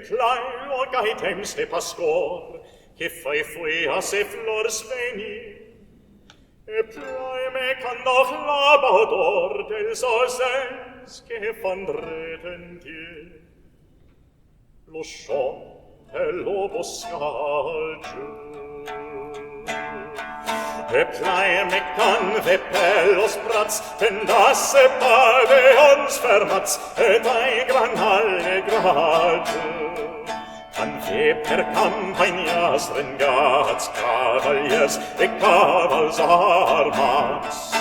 plai lo gaitem de pastor, che fai fuia se flores veni, e plai me can doch labador dels ausens che fan dreten dir. Lo chant e lo boscage. E plai me can ve pellos brats, ten das se pade ons fermats, et ai gran allegrage. Can ve per campagnas rengats, cavaliers e cavals armats.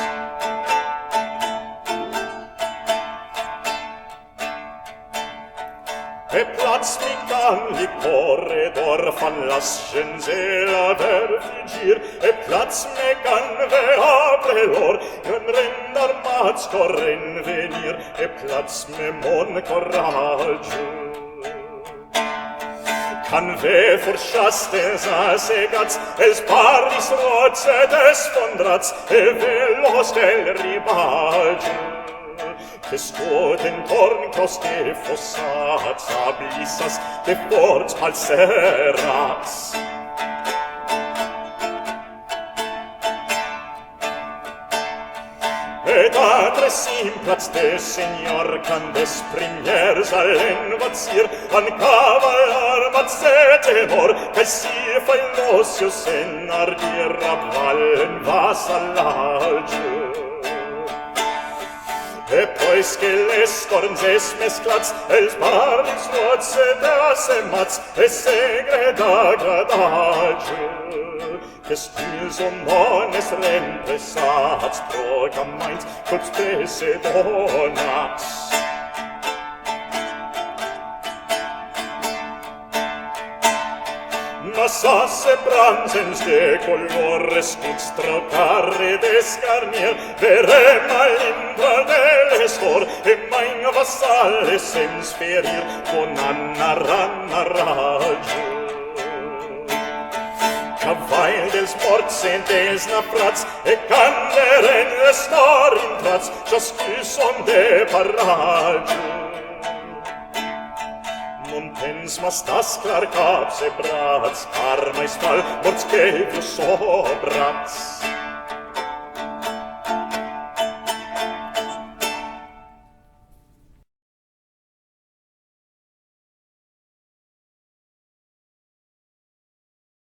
E plats mi can li corredor fan las genzela ver fugir, e plats me can ve aprelor, gran rend armats corren venir, e plats me mon coraggio. Can ve forchastes assegats, els paris rots et esfondrats, e velos del ribagio. Che scoten torn cros de fossats, ablissas de forts palserats. Et atre simplats de senior can des primiers allen vazir, an caval armats et temor, cae si fai losius en ardir abvallen vassalage. E pois que les corns es mesclats, els parlis rots et asemats, e segreda gradage. Que stils mones rempressats, procamaints, cups precedonats. Massas e bransens de colores, cuts trocare d'escarnier, verem all'intra dell'estor, e main vassales sens ferir, con anarrage. Cavail dels ports en dels naprats, e canderen l'estor intrats, ciascun son de parage. Montens mastas clar caps e brats, arma i spal, morts che vi sobrats.